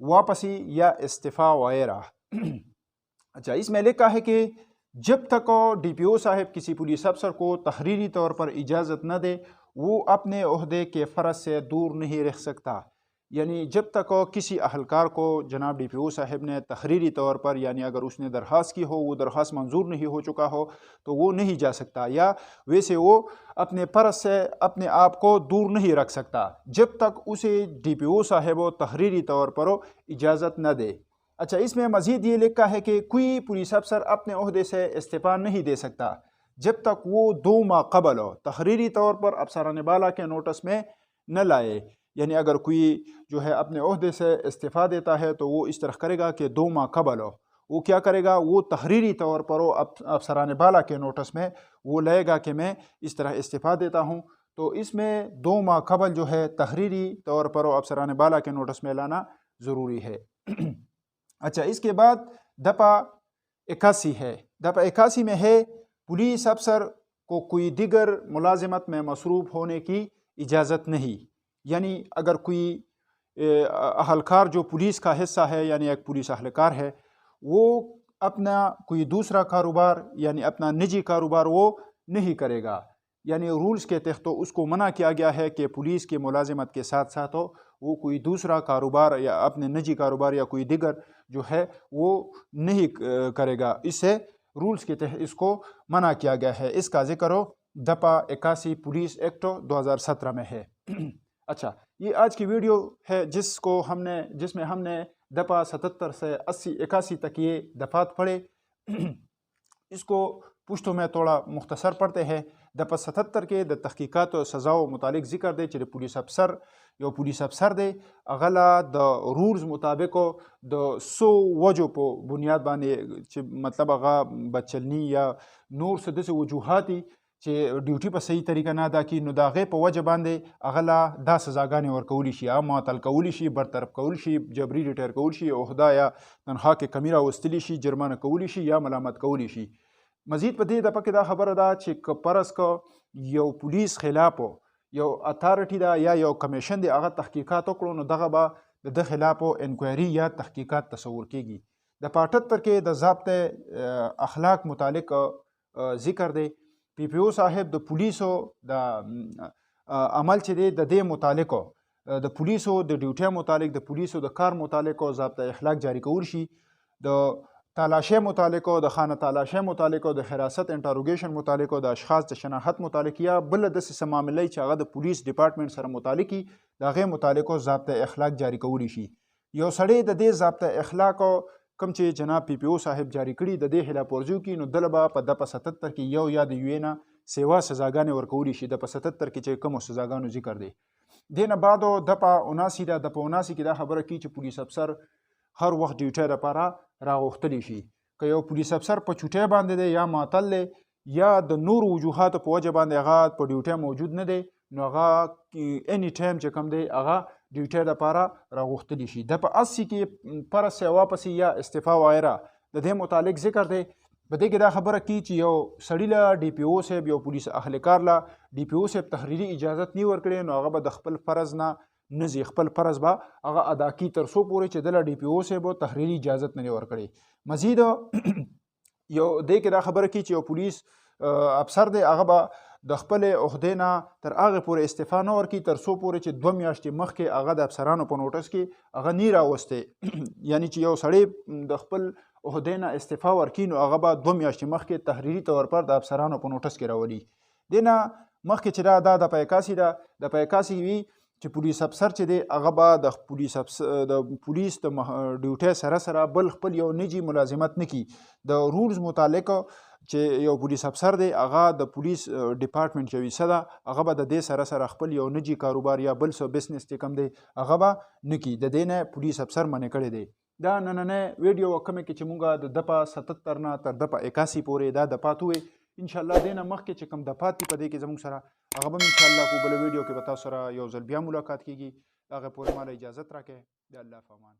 واپسی یا استعفیٰ وغیرہ۔ اچھا، اس میں لکھا ہے کہ جب تک ڈی پی او صاحب کسی پولیس افسر کو تحریری طور پر اجازت نہ دے وہ اپنے عہدے کے فرض سے دور نہیں رہ سکتا۔ یعنی جب تک کسی اہلکار کو جناب ڈی پی او صاحب نے تحریری طور پر، یعنی اگر اس نے درخواست کی ہو، وہ درخواست منظور نہیں ہو چکا ہو تو وہ نہیں جا سکتا، یا ویسے وہ اپنے فرض سے اپنے آپ کو دور نہیں رکھ سکتا جب تک اسے ڈی پی او صاحب تحریری طور پر اجازت نہ دے۔ اچھا، اس میں مزید یہ لکھا ہے کہ کوئی پولیس افسر اپنے عہدے سے استعفیٰ نہیں دے سکتا جب تک وہ 2 ماہ قبل تحریری طور پر افسران بالا کے نوٹس میں نہ لائے۔ یعنی اگر کوئی جو ہے اپنے عہدے سے استعفیٰ دیتا ہے تو وہ اس طرح کرے گا کہ 2 ماہ قبل وہ کیا کرے گا، وہ تحریری طور پر افسران بالا کے نوٹس میں وہ لائے گا کہ میں اس طرح استعفیٰ دیتا ہوں۔ تو اس میں 2 ماہ قبل جو ہے تحریری طور پر افسران بالا کے نوٹس میں لانا ضروری ہے۔ اچھا، اس کے بعد دفعہ 81 ہے۔ دفعہ 81 میں ہے پولیس افسر کو کوئی دیگر ملازمت میں مصروف ہونے کی اجازت نہیں۔ یعنی اگر کوئی اہلکار جو پولیس کا حصہ ہے، یعنی ایک پولیس اہلکار ہے، وہ اپنا کوئی دوسرا کاروبار یعنی اپنا نجی کاروبار وہ نہیں کرے گا، یعنی رولز کے تحت تو اس کو منع کیا گیا ہے کہ پولیس کی ملازمت کے ساتھ ساتھ وہ کوئی دوسرا کاروبار یا اپنے نجی کاروبار یا کوئی دیگر جو ہے وہ نہیں کرے گا۔ اس سے رولز کے تحت اس کو منع کیا گیا ہے۔ اس کا ذکر دفعہ 81 پولیس ایکٹ 2017 میں ہے۔ اچھا، یہ آج کی ویڈیو ہے جس میں ہم نے دفعہ 77 سے 81 تک یہ دفعات پڑھے۔ اس کو پشتوں میں تھوڑا مختصر پڑھتے ہیں۔ دفعہ 77 کے د تحقیقات و سزاؤ متعلق ذکر دے چلے پولیس افسر دے اغلا د رولز مطابق د 100 وجو پو بنیاد باندې مطلب اغا بچلنی یا نور څه داسې وجوهاتي چې ډیوټي په صحیح طریقه نه ادا کړي، نو د هغې په وجه باندې هغه له دا سزاګانې ورکولی شي، یا معطل کولی شي، برطرف کولی شي، جبري ریټایر کولی شي، عہده یا تنخوا کې کمی راوستلی شي، جرمانه کولی شي یا ملامت کولی شي۔ مزید په دې دفعه کې دا خبره ده چې که فرض که یو پولیس خلاف یو اتارټي ده یا یو کمیشن دی هغه تحقیقات وکړو، نو دغه به د ده خلاف انکوایري یا تحقیقات تصور کیږي۔ د 78 کې د ضابط اخلاق متعلق ذکر دی۔ پی پی او صاحب د پولیسو د عمل چې دی د دې متعلق د پولیسو د ډیوټۍ متعلق د پولیسو د کار متعلق ضابطه اخلاق جاری کول شي، د تالاشۍ متعلق د خانه تالاشۍ متعلق د حراست انټروګیشن متعلق د اشخاص د شناخت متعلق یا بل داسې څه معاملې چې هغه د پولیس ډپارټمنټ سره متعلق وي د هغې متعلق ضابطه اخلاق جاری کولی شي۔ یو سړی د دې ضابطه اخلاق کوم چې جناب پی پی او صاحب جاری کړي د دې خلاف ورزي وکړي، نو دله به په دفعه 77 کې یو یا د یوې نه سیوا سزاګانې ورکولی شي۔ دفعه 77 کې چې کومو سزاګانو ذکر دی، دې نه بعد دفعه 79 ده۔ دفعه 79 کې دا خبره کوي چې پولیس افسر هر وخت ډیوټۍ دپاره راغوښتلی شي۔ که یو پولیس افسر په چوټۍ باندې دی یا معطل دی یا د نورو وجوهاتو په وجه باندې هغه په ډیوټۍ موجود نه دی، نو هغه اني ټایم چې کوم دی هغه ډیوټۍ دپاره راغوښتلی شي۔ دفعه 80 کې فرض سے واپسی یا استعفا وغیرہ د دې متعلق ذکر دی۔ په دې کې دا خبره کوي چې یو سړي له ډي پي او صاحب یو پولیس اهلکار له ډي پي او صاحب تحریري اجازت نه ورکړې، نو هغه به د خپل فرض نه نزي، خپل فرض به هغه ادا کی تر څو پورې چې دله ډي پي او صاحب تحریري اجازت نه ورکړي۔ مزید یو دې کې دا خبره کوي چې یو پولیس افسر دی هغه به د خپل عہدې نه تر هغې پورې استعفا نه ورکړي تر څو پورې چې 2 میاشتې مخکې هغه د افسرانو په نوټس کې هغه نه راوستی۔ یعنی چې یو سړی د خپل عہدې نه استعفا ورکړي، نو هغه به 2 میاشتې مخکې تحریري طور پر د افسرانو په نوټس کې راولي۔ دې نه مخکې چې دا دفعه 81 ده، دفعه 81 وي چې پولیس افسر چې دی هغه به د پولیس د ډیوټۍ سره سره بل خپل یو نجي ملازمت نه کي۔ د رولز متعلق چې یو پولیس افسر دی هغه د پولیس ډپارټمنټ یو حصه ده، هغه به د دې سره سره خپل یو نجي کاروبار یا بل څه بزنس چې کوم دی هغه به نه کي، د دې نه پولیس افسر منع کړی دی۔ دا نننۍ ویډیو کومه کې چې مونږ د دفعه 77 نه تر دفعه 81 پورې دا دفعات ووې، انشاءالله دې نه مخکې چې کوم دفعات دي په دې کې زموږ سره هغه به انشاءالله په بله ویډیو کې به تاسو سره یو ځل بیا ملاقات کیږي۔ هغه پورې ماله اجازت راکړئ، د الله په امان۔